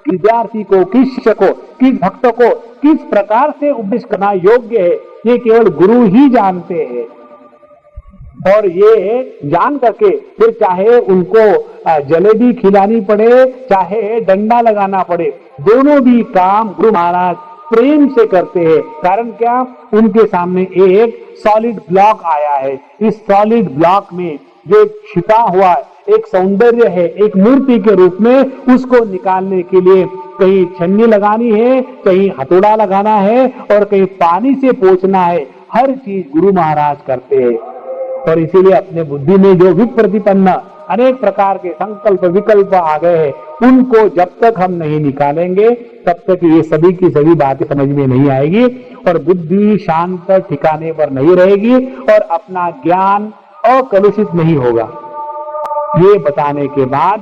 विद्यार्थी को, किस शिष्य को, किस भक्त को किस प्रकार से उपदेश करना योग्य है, ये केवल गुरु ही जानते हैं। और ये जान करके फिर चाहे उनको जलेबी खिलानी पड़े, चाहे डंडा लगाना पड़े, दोनों भी काम गुरु महाराज प्रेम से करते हैं। कारण क्या? उनके सामने एक सॉलिड ब्लॉक आया है। इस सॉलिड ब्लॉक में जो छिपा हुआ एक सौंदर्य है, एक मूर्ति के रूप में, उसको निकालने के लिए कहीं छन्नी लगानी है, कहीं हथौड़ा लगाना है और कहीं पानी से पोंछना है। हर चीज गुरु महाराज करते हैं। और इसीलिए अपने बुद्धि में जो विप्रतिपन्न अनेक प्रकार के संकल्प विकल्प आ गए हैं, उनको जब तक हम नहीं निकालेंगे तब तक ये सभी की सभी बातें समझ में नहीं आएगी और बुद्धि शांत ठिकाने पर नहीं रहेगी और अपना ज्ञान अकलुषित नहीं होगा। ये बताने के बाद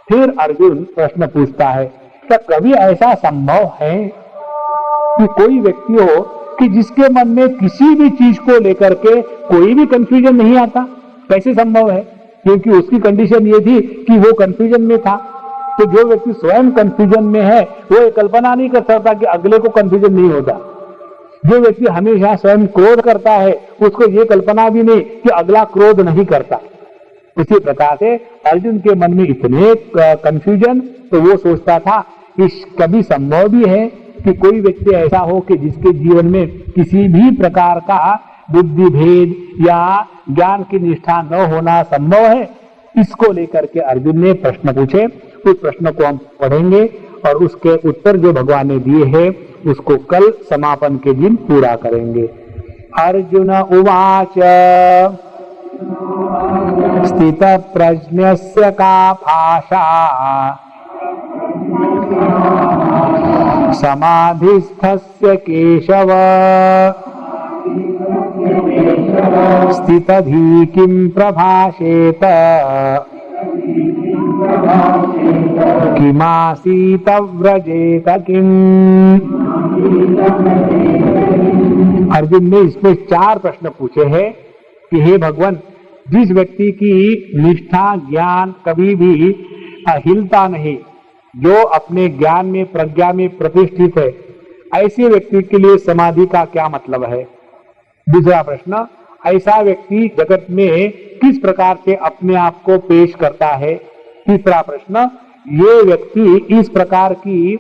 फिर अर्जुन प्रश्न पूछता है, क्या कभी ऐसा संभव है कि कोई व्यक्ति हो कि जिसके मन में किसी भी चीज को लेकर के कोई भी कंफ्यूजन नहीं आता? कैसे संभव है? क्योंकि उसकी कंडीशन ये थी कि वो कंफ्यूजन में था। तो जो व्यक्ति स्वयं कंफ्यूजन में है वो ये कल्पना नहीं कर सकता कि अगले को कंफ्यूजन नहीं होता। जो व्यक्ति हमेशा स्वयं क्रोध करता है उसको ये कल्पना भी नहीं कि अगला क्रोध नहीं करता। इसी प्रकार से अर्जुन के मन में इतने कंफ्यूजन, तो वो सोचता था कि कभी संभव भी है कि कोई व्यक्ति ऐसा हो कि जिसके जीवन में किसी भी प्रकार का बुद्धि भेद या ज्ञान की निष्ठा न होना संभव है। इसको लेकर के अर्जुन ने प्रश्न पूछे। उस प्रश्न को हम पढ़ेंगे और उसके उत्तर जो भगवान ने दिए हैं उसको कल समापन के दिन पूरा करेंगे। अर्जुन उवाच स्थित प्रज्ञस्य का भाषा समाधिस्थस्य केशव स्थितधि किं प्रभाषेत किमासीत व्रजेत किम्। अर्जुन ने इसमें 4 प्रश्न पूछे हैं कि हे भगवान, जिस व्यक्ति की निष्ठा ज्ञान कभी भी हिलता नहीं, जो अपने ज्ञान में प्रज्ञा में प्रतिष्ठित है, ऐसे व्यक्ति के लिए समाधि का क्या मतलब है? दूसरा प्रश्न, ऐसा व्यक्ति जगत में किस प्रकार से अपने आप को पेश करता है? तीसरा प्रश्न, ये व्यक्ति इस प्रकार की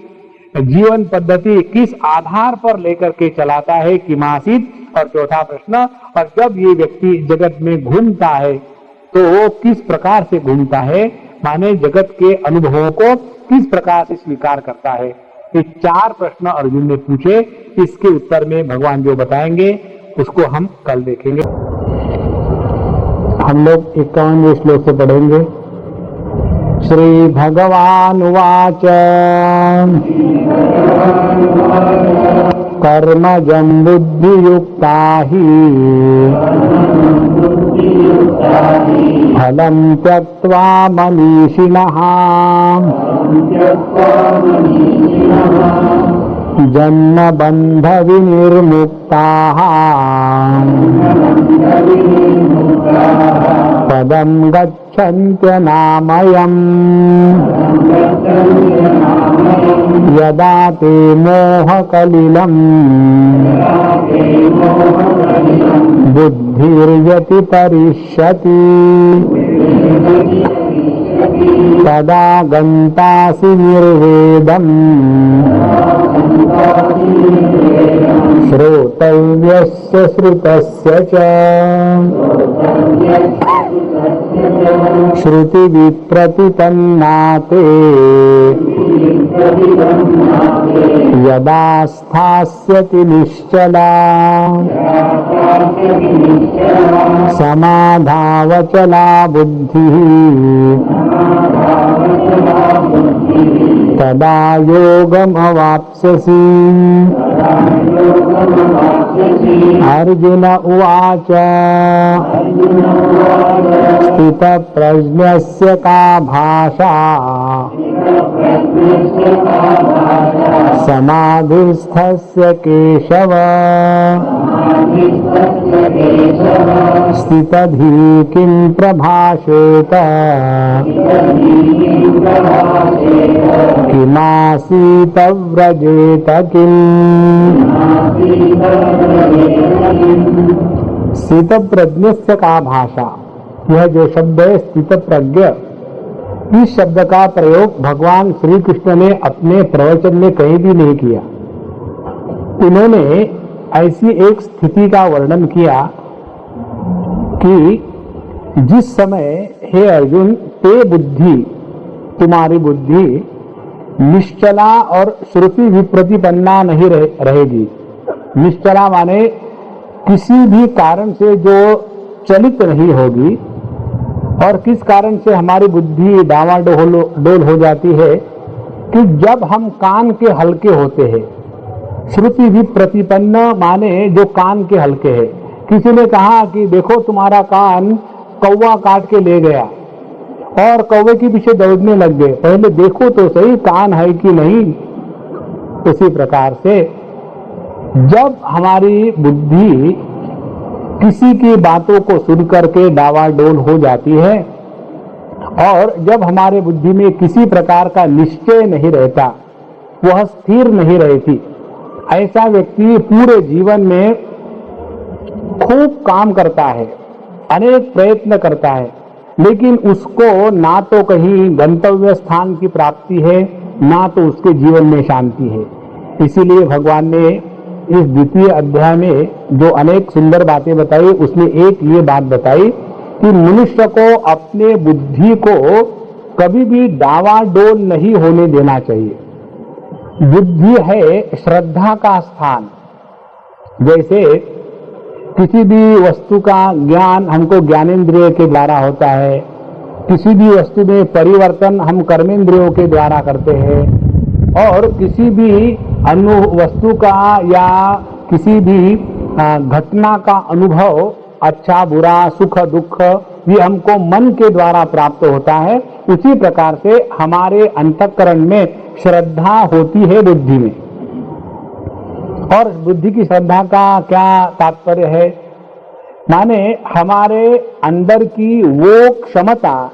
जीवन पद्धति किस आधार पर लेकर के चलाता है कि मासिक। और चौथा प्रश्न, और जब ये व्यक्ति जगत में घूमता है तो वो किस प्रकार से घूमता है, माने जगत के अनुभवों को किस प्रकार से स्वीकार करता है। ये 4 प्रश्न अर्जुन ने पूछे। इसके उत्तर में भगवान जो बताएंगे उसको हम कल देखेंगे। हम लोग 51वें श्लोक से पढ़ेंगे। श्री भगवान उवाच कर्मजं बुद्धियुक्ता हि फलं त्यक्त्वा मनीषिणः जन्मबन्ध विनिर्मुक्ताः पदं गच्छन्त्यनामयम् यदा ते मोहकलिलम् बुद्धिर्व्यतितरिष्यति तदा गन्तासि निर्वेदम् श्रोतव्यस्य श्रुतस्य च श्रुतिविप्रतिपन्नाते यदा स्थास्यति निश्चला समाधावचला बुद्धिः तदा योगमवाप्स्यसि। अर्जुन उवाच स्थितप्रज्ञस्य का भाषा समाधिस्थस्य केशव स्थितधि किं प्रभाषेत किमासीत व्रजेत किम्। स्थित प्रज्ञस्य का भाषा, यह जो शब्द है स्थित प्रज्ञ, इस शब्द का प्रयोग भगवान श्री कृष्ण ने अपने प्रवचन में कहीं भी नहीं किया। उन्होंने ऐसी एक स्थिति का वर्णन किया कि जिस समय हे अर्जुन ते बुद्धि, तुम्हारी बुद्धि निश्चला और श्रुति विप्रतिपन्ना नहीं रहेगी। निश्चला माने किसी भी कारण से जो चलित नहीं होगी, और किस कारण से हमारी बुद्धि डावाडोल हो जाती है कि जब हम कान के हल्के होते हैं। श्रुति भी प्रतिपन्न माने जो कान के हल्के है। किसी ने कहा कि देखो तुम्हारा कान कौवा काट के ले गया और कौवे के पीछे दौड़ने लग गए, पहले देखो तो सही कान है कि नहीं। उसी प्रकार से जब हमारी बुद्धि किसी की बातों को सुन करके डावाडोल हो जाती है और जब हमारे बुद्धि में किसी प्रकार का निश्चय नहीं रहता, वह स्थिर नहीं रहती, ऐसा व्यक्ति पूरे जीवन में खूब काम करता है, अनेक प्रयत्न करता है, लेकिन उसको ना तो कहीं गंतव्य स्थान की प्राप्ति है, ना तो उसके जीवन में शांति है। इसीलिए भगवान ने इस द्वितीय अध्याय में जो अनेक सुंदर बातें बताई, उसमें एक ये बात बताई कि मनुष्य को अपने बुद्धि को कभी भी डावाडोल नहीं होने देना चाहिए। बुद्धि है श्रद्धा का स्थान। जैसे किसी भी वस्तु का ज्ञान हमको ज्ञानेंद्रिय के द्वारा होता है, किसी भी वस्तु में परिवर्तन हम कर्मेंद्रियों के द्वारा करते हैं, और किसी भी वस्तु का या किसी भी घटना का अनुभव, अच्छा बुरा सुख दुख, ये हमको मन के द्वारा प्राप्त होता है। उसी प्रकार से हमारे अंतःकरण में श्रद्धा होती है बुद्धि में। और बुद्धि की श्रद्धा का क्या तात्पर्य है? माने हमारे अंदर की वो क्षमता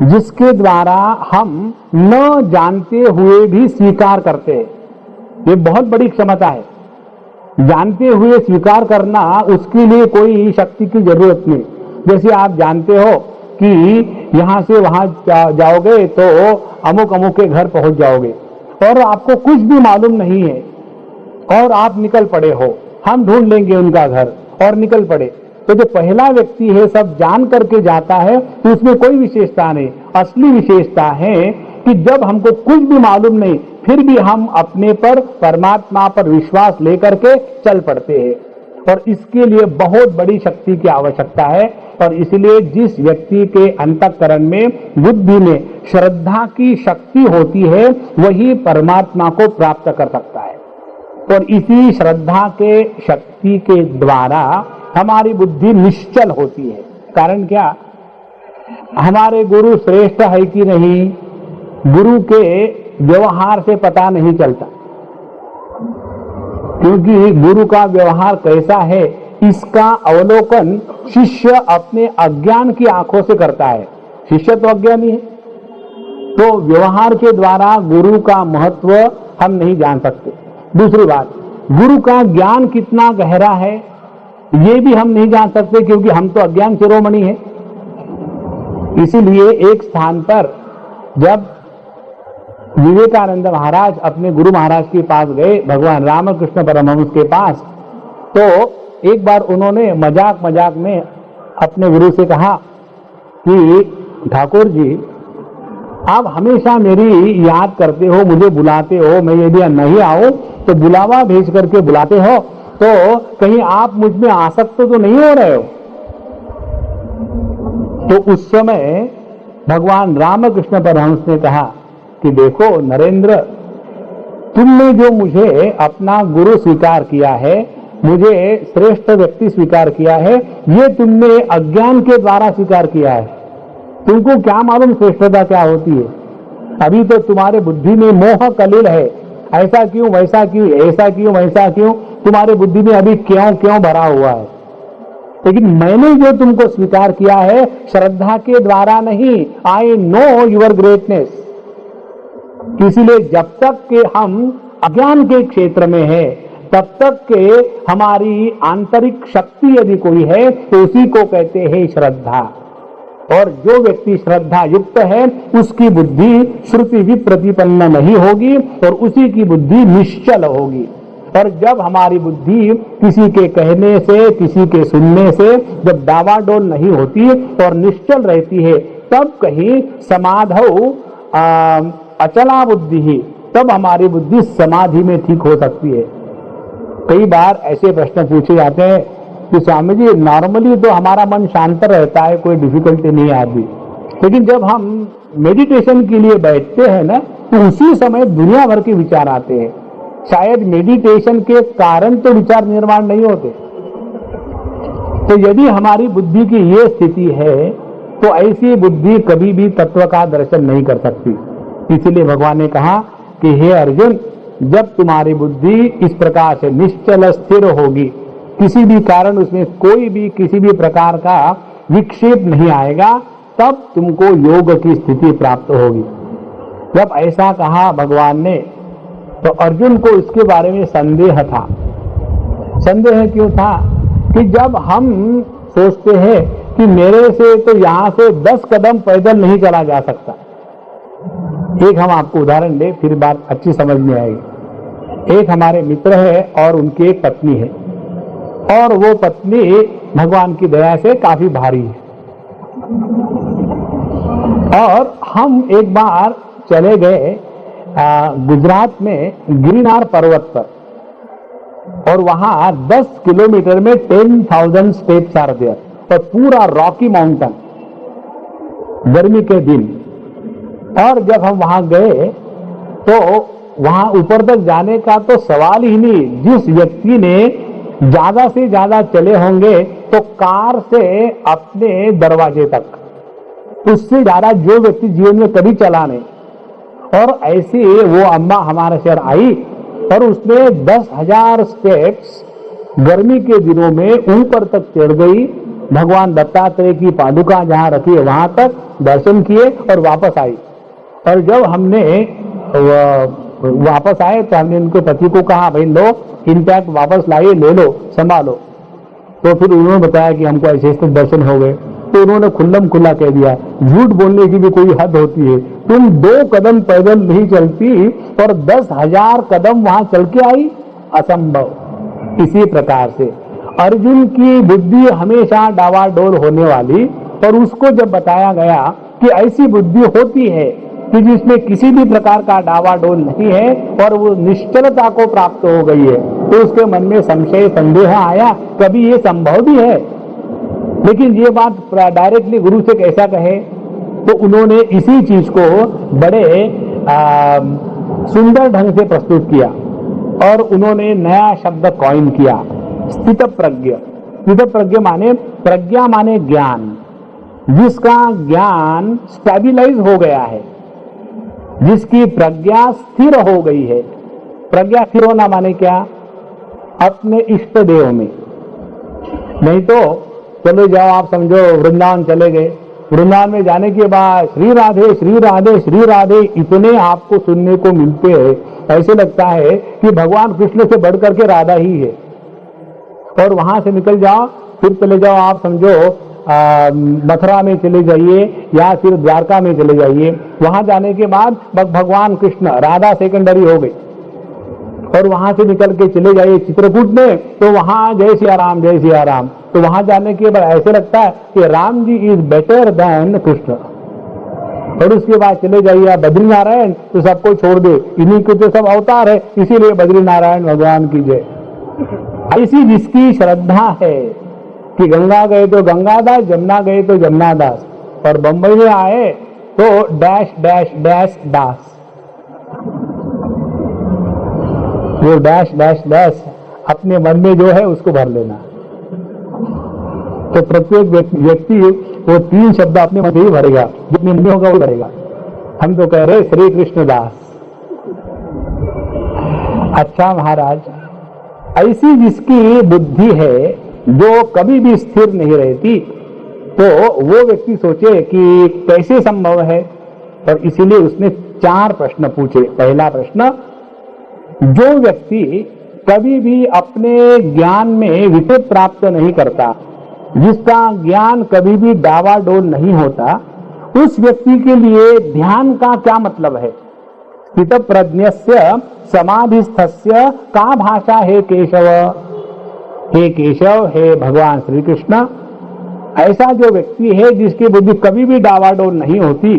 जिसके द्वारा हम न जानते हुए भी स्वीकार करते हैं, ये बहुत बड़ी क्षमता है। जानते हुए स्वीकार करना, उसके लिए कोई शक्ति की जरूरत नहीं। जैसे आप जानते हो कि यहां से वहां जाओगे तो अमुक अमुक के घर पहुंच जाओगे, और आपको कुछ भी मालूम नहीं है और आप निकल पड़े हो, हम ढूंढ लेंगे उनका घर, और निकल पड़े। तो जो पहला व्यक्ति है सब जान करके जाता है, तो उसमें कोई विशेषता नहीं। असली विशेषता है कि जब हमको कुछ भी मालूम नहीं, फिर भी हम अपने पर, परमात्मा पर विश्वास लेकर के चल पड़ते हैं, और इसके लिए बहुत बड़ी शक्ति की आवश्यकता है। और इसलिए जिस व्यक्ति के अंतःकरण में, बुद्धि में श्रद्धा की शक्ति होती है, वही परमात्मा को प्राप्त कर सकता है। और इसी श्रद्धा के शक्ति के द्वारा हमारी बुद्धि निश्चल होती है। कारण क्या? हमारे गुरु श्रेष्ठ है कि नहीं, गुरु के व्यवहार से पता नहीं चलता, क्योंकि गुरु का व्यवहार कैसा है इसका अवलोकन शिष्य अपने अज्ञान की आंखों से करता है। शिष्य तो अज्ञानी है, तो व्यवहार के द्वारा गुरु का महत्व हम नहीं जान सकते। दूसरी बात, गुरु का ज्ञान कितना गहरा है ये भी हम नहीं जान सकते, क्योंकि हम तो अज्ञान शिरोमणि है। इसीलिए एक स्थान पर जब विवेकानंद महाराज अपने गुरु महाराज के पास गए, भगवान रामकृष्ण परमहंस के पास, तो एक बार उन्होंने मजाक मजाक में अपने गुरु से कहा कि ठाकुर जी, आप हमेशा मेरी याद करते हो, मुझे बुलाते हो, मैं यदि नहीं आऊं तो बुलावा भेज करके बुलाते हो, तो कहीं आप मुझ में आसक्त तो नहीं हो रहे हो? तो उस समय भगवान रामकृष्ण परमहंस ने कहा कि देखो नरेंद्र, तुमने जो मुझे अपना गुरु स्वीकार किया है, मुझे श्रेष्ठ व्यक्ति स्वीकार किया है, ये तुमने अज्ञान के द्वारा स्वीकार किया है। तुमको क्या मालूम श्रेष्ठता क्या होती है? अभी तो तुम्हारे बुद्धि में मोह कलिल है, ऐसा क्यों वैसा क्यों, ऐसा क्यों वैसा क्यों, तुम्हारे बुद्धि में अभी क्यों क्यों भरा हुआ है। लेकिन मैंने जो तुमको स्वीकार किया है श्रद्धा के द्वारा नहीं, आई नो यूर ग्रेटनेस। इसीलिए जब तक के हम अज्ञान के क्षेत्र में है तब तक के हमारी आंतरिक शक्ति यदि कोई है तो उसी को कहते हैं श्रद्धा। और जो व्यक्ति श्रद्धा युक्त है उसकी बुद्धि श्रुति विप्रतिपन्न नहीं होगी और उसी की बुद्धि निश्चल होगी। और जब हमारी बुद्धि किसी के कहने से, किसी के सुनने से जब डावाडोल नहीं होती और निश्चल रहती है, तब कहीं समाधौ अचला बुद्धि ही, तब हमारी बुद्धि समाधि में ठीक हो सकती है। कई बार ऐसे प्रश्न पूछे जाते हैं कि स्वामी जी नॉर्मली तो हमारा मन शांत रहता है, कोई डिफिकल्टी नहीं आती, लेकिन जब हम मेडिटेशन के लिए बैठते हैं ना तो उसी समय दुनिया भर के विचार आते हैं। शायद मेडिटेशन के कारण तो विचार निर्माण नहीं होते। तो यदि हमारी बुद्धि की ये स्थिति है तो ऐसी बुद्धि कभी भी तत्व का दर्शन नहीं कर सकती। इसलिए भगवान ने कहा कि हे अर्जुन, जब तुम्हारी बुद्धि इस प्रकार से निश्चल स्थिर होगी, किसी भी कारण उसमें कोई भी किसी भी प्रकार का विक्षेप नहीं आएगा, तब तुमको योग की स्थिति प्राप्त होगी। जब ऐसा कहा भगवान ने तो अर्जुन को इसके बारे में संदेह था। संदेह क्यों था कि जब हम सोचते हैं कि मेरे से तो यहां से 10 कदम पैदल नहीं चला जा सकता। एक हम आपको उदाहरण दे, फिर बात अच्छी समझ में आएगी। एक हमारे मित्र है और उनकी एक पत्नी है और वो पत्नी भगवान की दया से काफी भारी है। और हम एक बार चले गए गुजरात में गिरनार पर्वत पर और वहां 10 किलोमीटर में 10,000 स्टेप्स आर देयर और पूरा रॉकी माउंटेन, गर्मी के दिन। और जब हम वहां गए तो वहां ऊपर तक जाने का तो सवाल ही नहीं। जिस व्यक्ति ने ज्यादा से ज्यादा चले होंगे तो कार से अपने दरवाजे तक, उससे ज्यादा जो व्यक्ति जीवन में कभी चला नहीं। और ऐसे वो अम्मा हमारे शहर आई और उसने 10,000 स्टेप्स गर्मी के दिनों में ऊपर तक चढ़ गई। भगवान दत्तात्रेय की पादुका जहां रखी है वहां तक दर्शन किए और वापस आई। और जब हमने वापस आए तो हमने उनके पति को कहा, भाई लो इनफैक्ट वापस लाइए, ले लो, संभालो। तो फिर उन्होंने बताया कि हमको ऐसे ऐसे दर्शन हो गए। तो उन्होंने खुल्लम खुल्ला कह दिया, झूठ बोलने की भी कोई हद होती है। तुम 2 कदम पैदल नहीं चलती और 10,000 कदम वहां चल के आई, असंभव। इसी प्रकार से अर्जुन की बुद्धि हमेशा डावाडोल होने वाली। और उसको जब बताया गया कि ऐसी बुद्धि होती है कि जिसमें किसी भी प्रकार का डावाडोल नहीं है और वो निश्चलता को प्राप्त हो गई है, तो उसके मन में संशय संदेह आया, कभी ये संभव भी है। लेकिन ये बात डायरेक्टली गुरु से कैसा कहे, तो उन्होंने इसी चीज को बड़े सुंदर ढंग से प्रस्तुत किया और उन्होंने नया शब्द कॉइन किया, स्थित प्रज्ञ। स्थित प्रज्ञ माने, प्रज्ञा माने ज्ञान, जिसका ज्ञान स्टेबिलाइज हो गया है, जिसकी प्रज्ञा स्थिर हो गई है। प्रज्ञा स्थिर होना माने क्या, अपने इष्ट देव में। नहीं तो चलो जाओ, आप समझो वृंदावन चले गए, वृंदावन में जाने के बाद श्री राधे श्री राधे श्री राधे इतने आपको सुनने को मिलते हैं, ऐसे लगता है कि भगवान कृष्ण से बढ़ करके राधा ही है। और वहां से निकल जाओ, फिर चले जाओ, आप समझो मथुरा में चले जाइए या फिर द्वारका में चले जाइए। वहां जाने के बाद भगवान कृष्ण, राधा सेकेंडरी हो गई। और वहां से निकल के चले जाइए चित्रकूट में, तो वहां जय सिया राम जय सिया राम। तो वहां जाने के बाद ऐसे लगता है कि Ram ji is better than Krishna. और उसके बाद चले जाइए बद्रीनारायण, तो सबको छोड़ दे, इन्हीं के तो सब अवतार है, इसीलिए बद्रीनारायण भगवान की जय। ऐसी जिसकी श्रद्धा है कि गंगा गए तो गंगादास, जमुना गए तो जमुनादास, और बंबई में आए तो डैश डैश डैश दास। वो डैश डैश डैश अपने मन में जो है उसको भर लेना। तो प्रत्येक व्यक्ति वो 3 शब्द अपने मन में ही भरेगा, जितने मन में होगा वो भरेगा। हम तो कह रहे श्री कृष्णदास। अच्छा महाराज, ऐसी जिसकी बुद्धि है जो कभी भी स्थिर नहीं रहती, तो वो व्यक्ति सोचे कि कैसे संभव है, और इसीलिए उसने 4 प्रश्न पूछे। पहला प्रश्न, जो व्यक्ति कभी भी अपने ज्ञान में विषय प्राप्त नहीं करता, जिसका ज्ञान कभी भी डावाडोल नहीं होता, उस व्यक्ति के लिए ध्यान का क्या मतलब है? स्थित प्रज्ञस्य समाधिस्थस्य का भाषा है केशव? हे केशव, हे भगवान श्री कृष्ण, ऐसा जो व्यक्ति है जिसकी बुद्धि कभी भी डावाडोल नहीं होती,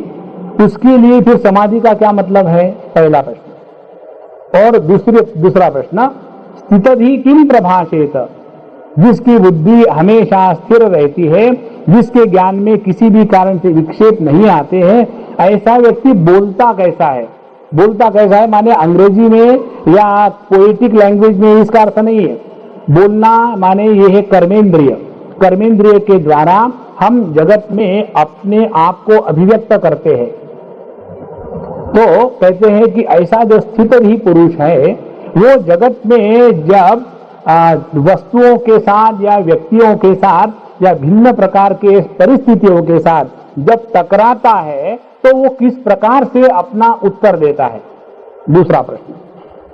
उसके लिए फिर समाधि का क्या मतलब है? पहला प्रश्न। और दूसरा प्रश्न, स्थितधि किम प्रभाषेत, जिसकी बुद्धि हमेशा स्थिर रहती है, जिसके ज्ञान में किसी भी कारण से विक्षेप नहीं आते हैं, ऐसा व्यक्ति बोलता कैसा है? बोलता कैसा है माने अंग्रेजी में या पोएटिक लैंग्वेज में इसका अर्थ नहीं है। बोलना माने ये है कर्मेंद्रिय। कर्मेंद्रिय के द्वारा हम जगत में अपने आप को अभिव्यक्त करते हैं। तो कहते हैं कि ऐसा जो स्थित ही पुरुष है, वो जगत में जब वस्तुओं के साथ या व्यक्तियों के साथ या भिन्न प्रकार के परिस्थितियों के साथ जब टकराता है, तो वो किस प्रकार से अपना उत्तर देता है? दूसरा प्रश्न।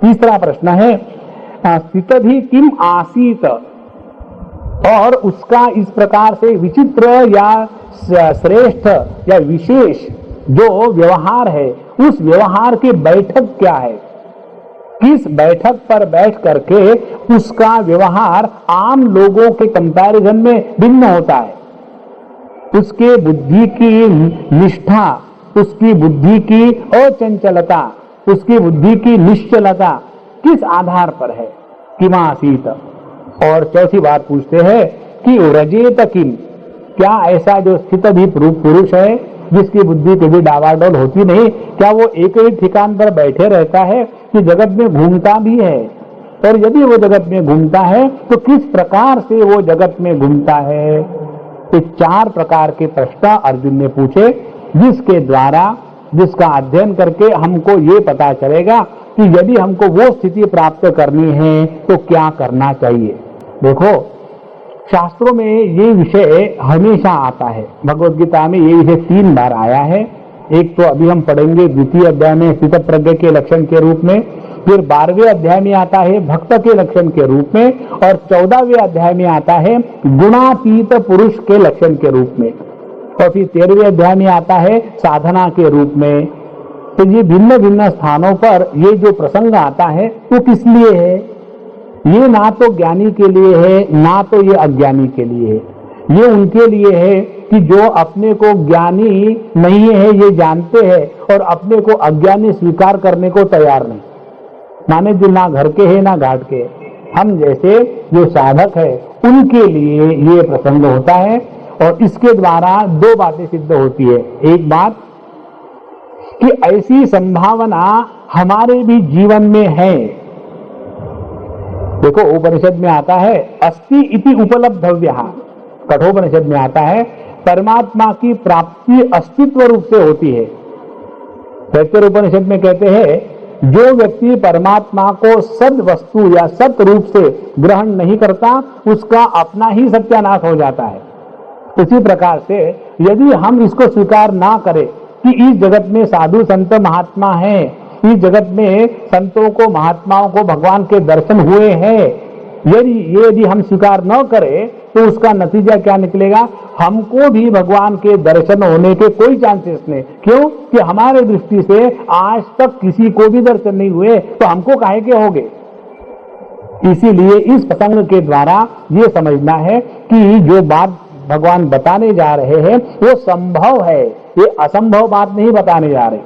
तीसरा प्रश्न है, स्थितधि किम आसीत, और उसका इस प्रकार से विचित्र या श्रेष्ठ या विशेष जो व्यवहार है, उस व्यवहार की बैठक क्या है? किस बैठक पर बैठ करके उसका व्यवहार आम लोगों के कंपैरिजन में भिन्न होता है? उसके बुद्धि की निष्ठा, उसकी बुद्धि की अचंचलता, उसकी बुद्धि की निश्चलता किस आधार पर है? किमासीत। और चौथी बात पूछते हैं कि रजेत किम, क्या ऐसा जो स्थित भी पुरुष है जिसकी बुद्धि कभी डावाडोल होती नहीं, क्या वो एक ही ठिकान पर बैठे रहता है कि जगत में घूमता भी है? और यदि वो जगत में घूमता है तो किस प्रकार से वो जगत में घूमता है? तो 4 प्रकार के प्रश्न अर्जुन ने पूछे, जिसके द्वारा, जिसका अध्ययन करके हमको ये पता चलेगा कि यदि हमको वो स्थिति प्राप्त करनी है तो क्या करना चाहिए। देखो, शास्त्रों में ये विषय हमेशा आता है। भगवद गीता में ये विषय 3 बार आया है। एक तो अभी हम पढ़ेंगे 2 अध्याय में स्थित प्रज्ञ के लक्षण के रूप में, फिर 12वें अध्याय में आता है भक्त के लक्षण के रूप में, और 14वें अध्याय में आता है गुणातीत पुरुष के लक्षण के रूप में, और फिर 13वें अध्याय में आता है साधना के रूप में। तो ये भिन्न भिन्न स्थानों पर ये जो प्रसंग आता है वो किस लिए है? ये ना तो ज्ञानी के लिए है, ना तो ये अज्ञानी के लिए है। ये उनके लिए है कि जो अपने को ज्ञानी नहीं है ये जानते हैं और अपने को अज्ञानी स्वीकार करने को तैयार नहीं, माने जो ना घर के है ना घाट के। हम जैसे जो साधक है उनके लिए ये प्रसंग होता है, और इसके द्वारा 2 बातें सिद्ध होती है। एक बात कि ऐसी संभावना हमारे भी जीवन में है। देखो, उपनिषद में आता है अस्ति इति उपलब्धव्यः, कठोपनिषद में आता है परमात्मा की प्राप्ति अस्तित्व रूप से होती है। तैत्तिरीय उपनिषद में कहते हैं जो व्यक्ति परमात्मा को सद वस्तु या सत रूप से ग्रहण नहीं करता, उसका अपना ही सत्यानाश हो जाता है। उसी प्रकार से यदि हम इसको स्वीकार ना करें कि इस जगत में साधु संत महात्मा हैं, इस जगत में संतों को महात्माओं को भगवान के दर्शन हुए हैं, यदि हम स्वीकार न करें तो उसका नतीजा क्या निकलेगा? हमको भी भगवान के दर्शन होने के कोई चांसेस नहीं। क्यों? कि हमारे दृष्टि से आज तक किसी को भी दर्शन नहीं हुए, तो हमको काहे के होंगे। इसीलिए इस प्रसंग के द्वारा ये समझना है कि जो बात भगवान बताने जा रहे हैं वो संभव है, ये असंभव बात नहीं बताने जा रहे।